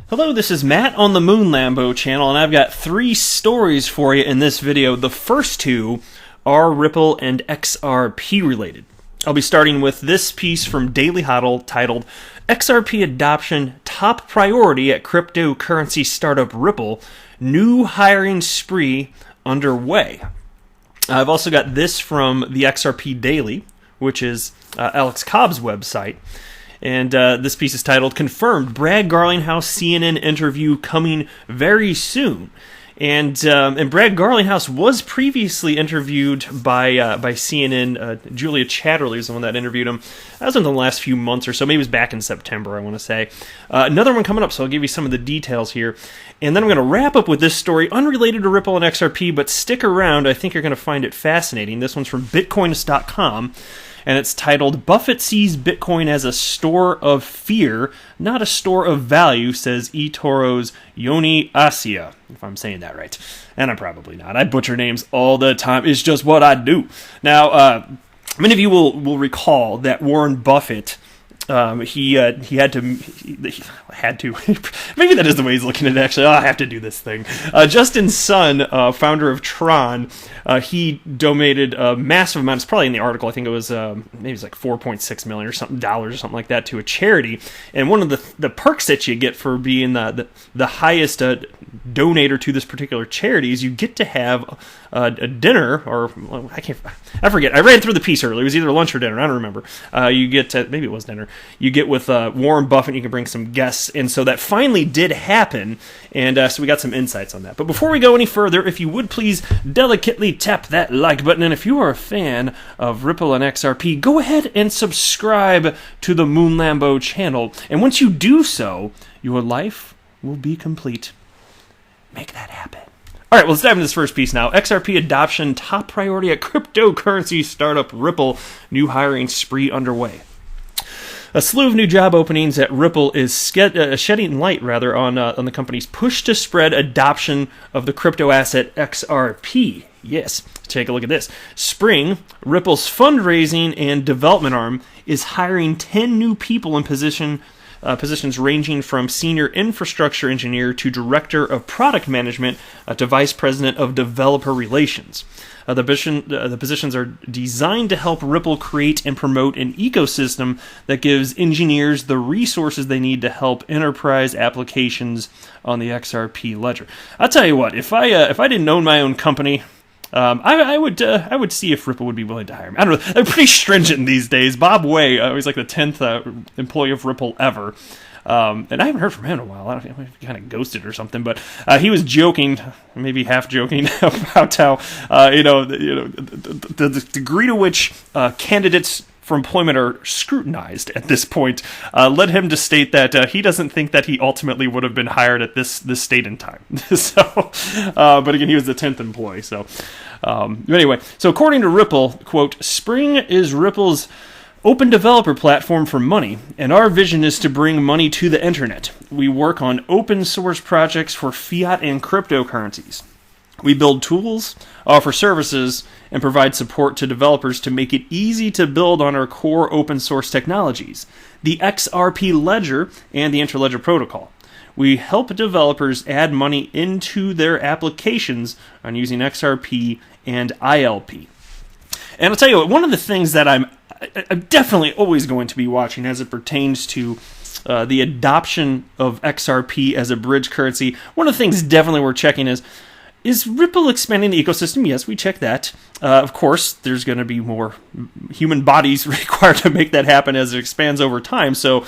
Hello, this is Matt on the Moon Lambo channel, and I've got 3 stories for you in this video. The first 2 are Ripple and XRP related. I'll be starting with this piece from Daily Hodl titled, XRP Adoption Top Priority at Cryptocurrency Startup Ripple, New Hiring Spree Underway. I've also got this from the XRP Daily, which is Alex Cobb's website. And this piece is titled, Confirmed, Brad Garlinghouse CNN interview coming very soon. And Brad Garlinghouse was previously interviewed by CNN. Julia Chatterley was the one that interviewed him. That was in the last few months or so. Maybe it was back in September, I want to say. Another one coming up, so I'll give you some of the details here. And then I'm going to wrap up with this story, unrelated to Ripple and XRP, but stick around. I think you're going to find it fascinating. This one's from Bitcoinist.com. And it's titled, Buffett sees Bitcoin as a store of fear, not a store of value, says eToro's Yoni Asia, if I'm saying that right. And I'm probably not. I butcher names all the time. It's just what I do. Now, many of you will recall that Warren Buffett, he had to, maybe that is the way he's looking at it, actually. Oh, I have to do this thing. Justin Sun, founder of Tron, he donated a massive amount, it's probably in the article, I think it was, maybe it was like $4.6 million or something, dollars or something like that, to a charity. And one of the perks that you get for being the highest donator to this particular charity is you get to have a dinner, or I forget. I ran through the piece earlier. It was either lunch or dinner. I don't remember. You get to, maybe it was dinner. You get with Warren Buffett. You can bring some guests, and so that finally did happen. And so we got some insights on that. But before we go any further, if you would please delicately tap that like button, and if you are a fan of Ripple and XRP, go ahead and subscribe to the Moon Lambo channel. And once you do so, your life will be complete. Make that happen. All right, well, let's dive into this first piece now. XRP adoption top priority at cryptocurrency startup Ripple. New hiring spree underway. A slew of new job openings at Ripple is shedding light, on the company's push to spread adoption of the crypto asset XRP. Yes, take a look at this. Spring, Ripple's fundraising and development arm is hiring 10 new people in positions ranging from senior infrastructure engineer to director of product management to vice president of developer relations. The positions are designed to help Ripple create and promote an ecosystem that gives engineers the resources they need to help enterprise applications on the XRP ledger. I'll tell you what, if I didn't own my own company, I would see if Ripple would be willing to hire me. I don't know. They're pretty stringent these days. Bob Way, he's like the 10th employee of Ripple ever. And I haven't heard from him in a while. I don't know if he kind of ghosted or something, but he was joking, maybe half joking, about how the degree to which candidates for employment are scrutinized at this point led him to state that he doesn't think that he ultimately would have been hired at this state and time. So, but again, he was the 10th employee. So, anyway, so according to Ripple, quote, Spring is Ripple's open developer platform for money, and our vision is to bring money to the internet. We work on open source projects for fiat and cryptocurrencies. We build tools, offer services, and provide support to developers to make it easy to build on our core open source technologies, the XRP ledger and the Interledger protocol. We help developers add money into their applications on using XRP and ILP. And I'll tell you what, one of the things that I'm definitely always going to be watching as it pertains to the adoption of XRP as a bridge currency, one of the things definitely we're checking is Ripple expanding the ecosystem? Yes, we check that. Of course, there's going to be more human bodies required to make that happen as it expands over time. So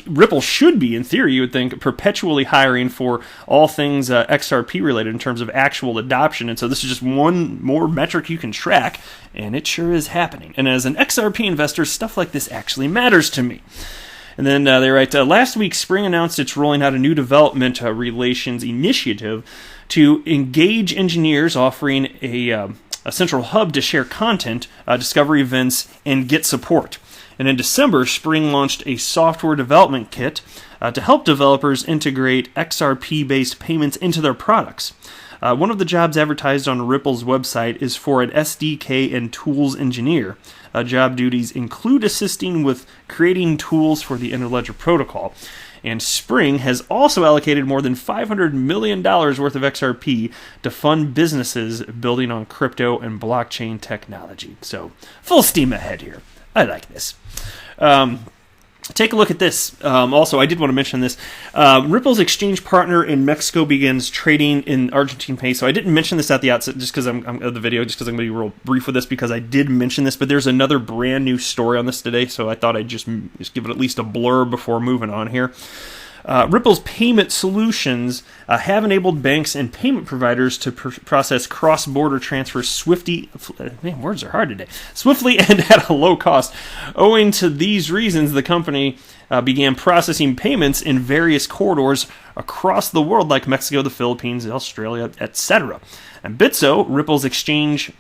Ripple should be, in theory, you would think, perpetually hiring for all things XRP related in terms of actual adoption. And so this is just one more metric you can track, and it sure is happening. And as an XRP investor, stuff like this actually matters to me. And then they write, last week, Spring announced it's rolling out a new development relations initiative to engage engineers, offering a central hub to share content, discover events, and get support. And in December, Spring launched a software development kit to help developers integrate XRP-based payments into their products. One of the jobs advertised on Ripple's website is for an SDK and tools engineer. Job duties include assisting with creating tools for the Interledger protocol. And Spring has also allocated more than $500 million worth of XRP to fund businesses building on crypto and blockchain technology. So, full steam ahead here. I like this. Take a look at this. Also, I did want to mention this. Ripple's exchange partner in Mexico begins trading in Argentine peso. I didn't mention this at the outset just because I'm of the video, just because I'm going to be real brief with this because I did mention this, but there's another brand new story on this today, so I thought I'd just give it at least a blur before moving on here. Ripple's payment solutions have enabled banks and payment providers to process cross-border transfers swiftly and at a low cost. Owing to these reasons, the company began processing payments in various corridors across the world like Mexico, the Philippines, Australia, etc. And Bitso, Ripple's exchange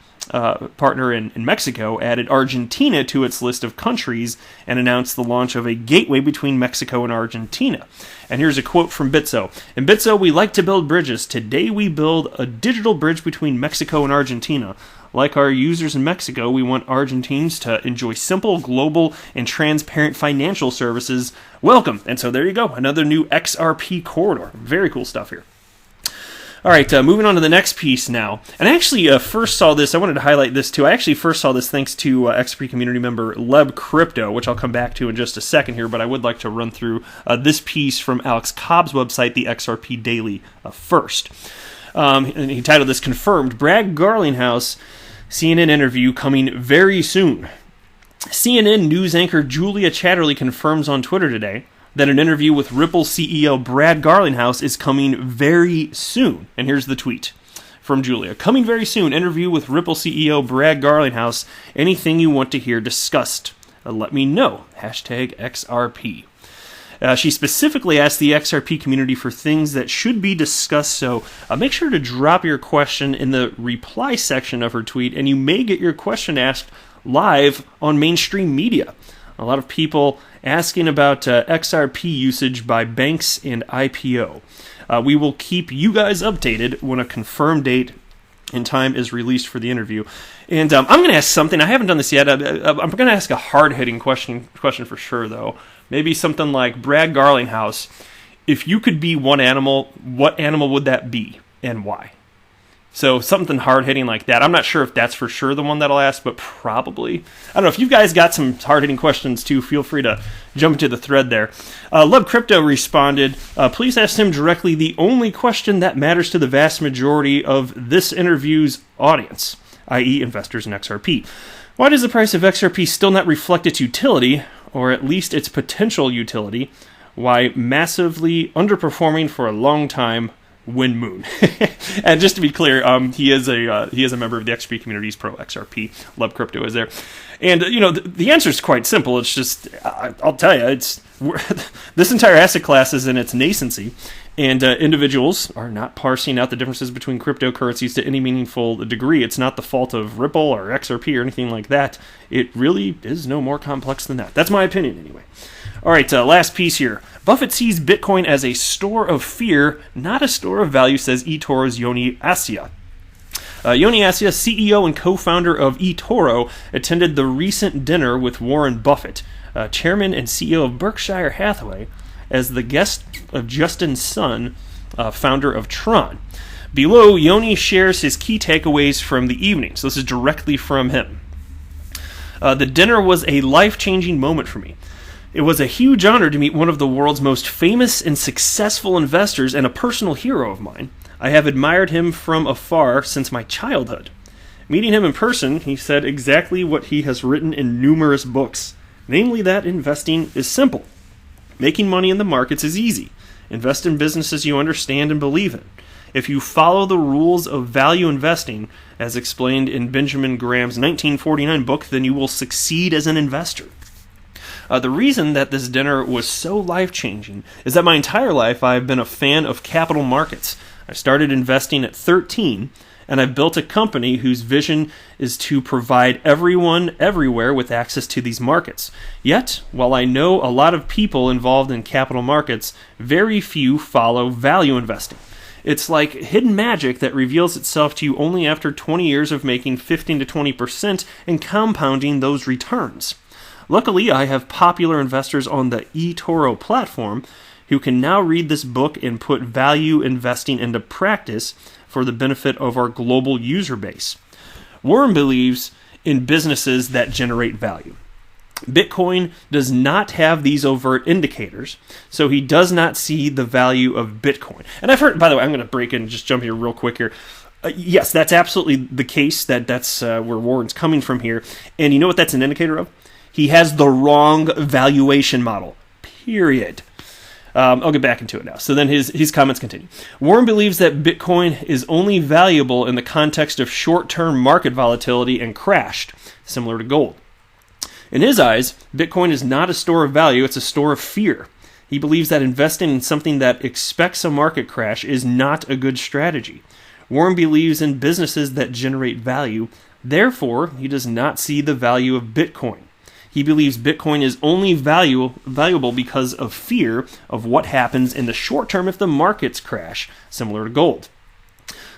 partner in Mexico, added Argentina to its list of countries and announced the launch of a gateway between Mexico and Argentina. And here's a quote from Bitso. In Bitso, we like to build bridges. Today we build a digital bridge between Mexico and Argentina. Like our users in Mexico, we want Argentines to enjoy simple, global, and transparent financial services. Welcome. And so there you go. Another new XRP corridor. Very cool stuff here. All right, moving on to the next piece now. And I actually first saw this. I wanted to highlight this too. I actually first saw this thanks to XRP community member Leb Crypto, which I'll come back to in just a second here. But I would like to run through this piece from Alex Cobb's website, the XRP Daily, first. And he titled this "Confirmed: Brad Garlinghouse CNN interview coming very soon." CNN news anchor Julia Chatterley confirms on Twitter today that an interview with Ripple CEO Brad Garlinghouse is coming very soon. And here's the tweet from Julia. Coming very soon, interview with Ripple CEO Brad Garlinghouse. Anything you want to hear discussed, let me know. #XRP. She specifically asked the XRP community for things that should be discussed, so make sure to drop your question in the reply section of her tweet, and you may get your question asked live on mainstream media. A lot of people asking about XRP usage by banks and IPO. We will keep you guys updated when a confirmed date and time is released for the interview. And I'm going to ask something. I haven't done this yet. I'm going to ask a hard-hitting question for sure, though. Maybe something like, Brad Garlinghouse, if you could be one animal, what animal would that be and why? So something hard-hitting like that. I'm not sure if that's for sure the one that I'll ask, but probably. I don't know. If you guys got some hard-hitting questions too, feel free to jump into the thread there. Love Crypto responded, please ask him directly the only question that matters to the vast majority of this interview's audience, i.e. investors in XRP. Why does the price of XRP still not reflect its utility, or at least its potential utility? Why massively underperforming for a long time? Win Moon. And just to be clear, he is a member of the XRP community. He's pro XRP. Love Crypto is there. And the answer is quite simple. It's just I'll tell you, this entire asset class is in its nascency, and individuals are not parsing out the differences between cryptocurrencies to any meaningful degree. It's not the fault of Ripple or XRP or anything like that. It really is no more complex than that. That's my opinion anyway. All right, last piece here. Buffett sees Bitcoin as a store of fear, not a store of value, says eToro's Yoni Assia. Yoni Assia, CEO and co-founder of eToro, attended the recent dinner with Warren Buffett, chairman and CEO of Berkshire Hathaway, as the guest of Justin Sun, founder of Tron. Below, Yoni shares his key takeaways from the evening. So this is directly from him. The dinner was a life-changing moment for me. It was a huge honor to meet one of the world's most famous and successful investors and a personal hero of mine. I have admired him from afar since my childhood. Meeting him in person, he said exactly what he has written in numerous books, namely that investing is simple. Making money in the markets is easy. Invest in businesses you understand and believe in. If you follow the rules of value investing, as explained in Benjamin Graham's 1949 book, then you will succeed as an investor. The reason that this dinner was so life-changing is that my entire life I have been a fan of capital markets. I started investing at 13, and I've built a company whose vision is to provide everyone, everywhere, with access to these markets. Yet, while I know a lot of people involved in capital markets, very few follow value investing. It's like hidden magic that reveals itself to you only after 20 years of making 15 to 20% and compounding those returns. Luckily, I have popular investors on the eToro platform who can now read this book and put value investing into practice for the benefit of our global user base. Warren believes in businesses that generate value. Bitcoin does not have these overt indicators, so he does not see the value of Bitcoin. And I've heard, by the way, I'm going to break in and just jump here real quick here. Yes, that's absolutely the case. That's where Warren's coming from here. And you know what that's an indicator of? He has the wrong valuation model, period. I'll get back into it now. So then his comments continue. Warren believes that Bitcoin is only valuable in the context of short-term market volatility and crashed, similar to gold. In his eyes, Bitcoin is not a store of value, it's a store of fear. He believes that investing in something that expects a market crash is not a good strategy. Warren believes in businesses that generate value, therefore, he does not see the value of Bitcoin. He believes Bitcoin is only valuable because of fear of what happens in the short term if the markets crash, similar to gold.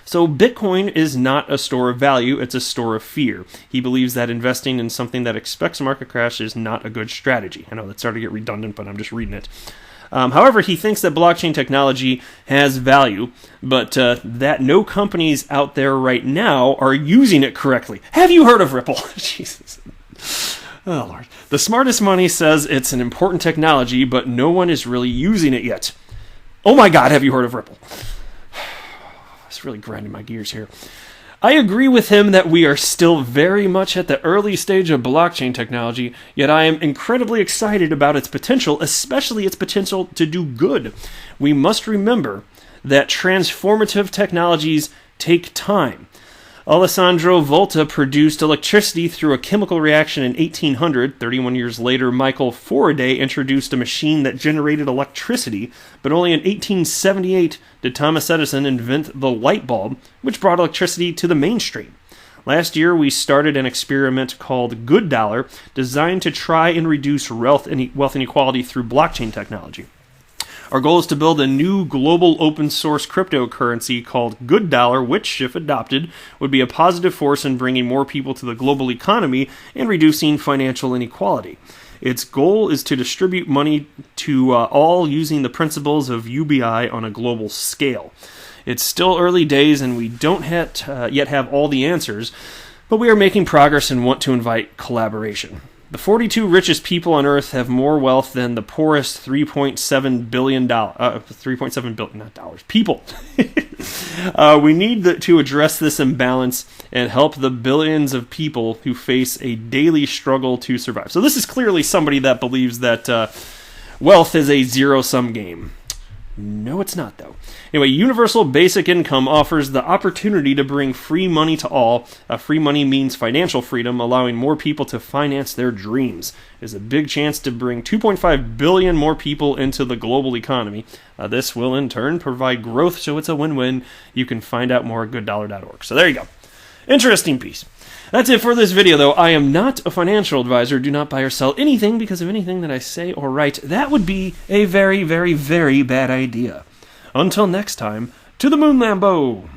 So Bitcoin is not a store of value, it's a store of fear. He believes that investing in something that expects a market crash is not a good strategy. I know that's starting to get redundant, but I'm just reading it. However, he thinks that blockchain technology has value, but that no companies out there right now are using it correctly. Have you heard of Ripple? Jesus. Oh, Lord. The smartest money says it's an important technology, but no one is really using it yet. Oh my God, have you heard of Ripple? It's really grinding my gears here. I agree with him that we are still very much at the early stage of blockchain technology, yet I am incredibly excited about its potential, especially its potential to do good. We must remember that transformative technologies take time. Alessandro Volta produced electricity through a chemical reaction in 1800. 31 years later, Michael Faraday introduced a machine that generated electricity, but only in 1878 did Thomas Edison invent the light bulb, which brought electricity to the mainstream. Last year, we started an experiment called Good Dollar, designed to try and reduce wealth inequality through blockchain technology. Our goal is to build a new global open source cryptocurrency called Good Dollar, which, if adopted, would be a positive force in bringing more people to the global economy and reducing financial inequality. Its goal is to distribute money to all using the principles of UBI on a global scale. It's still early days and we don't yet have all the answers, but we are making progress and want to invite collaboration. The 42 richest people on Earth have more wealth than the poorest 3.7 billion people. We need to address this imbalance and help the billions of people who face a daily struggle to survive. So this is clearly somebody that believes that wealth is a zero-sum game. No, it's not, though. Anyway, universal basic income offers the opportunity to bring free money to all. Free money means financial freedom, allowing more people to finance their dreams. There's a big chance to bring 2.5 billion more people into the global economy. This will, in turn, provide growth, so it's a win-win. You can find out more at gooddollar.org. So there you go. Interesting piece. That's it for this video, though. I am not a financial advisor. Do not buy or sell anything because of anything that I say or write. That would be a very, very, very bad idea. Until next time, to the moon, Lambo!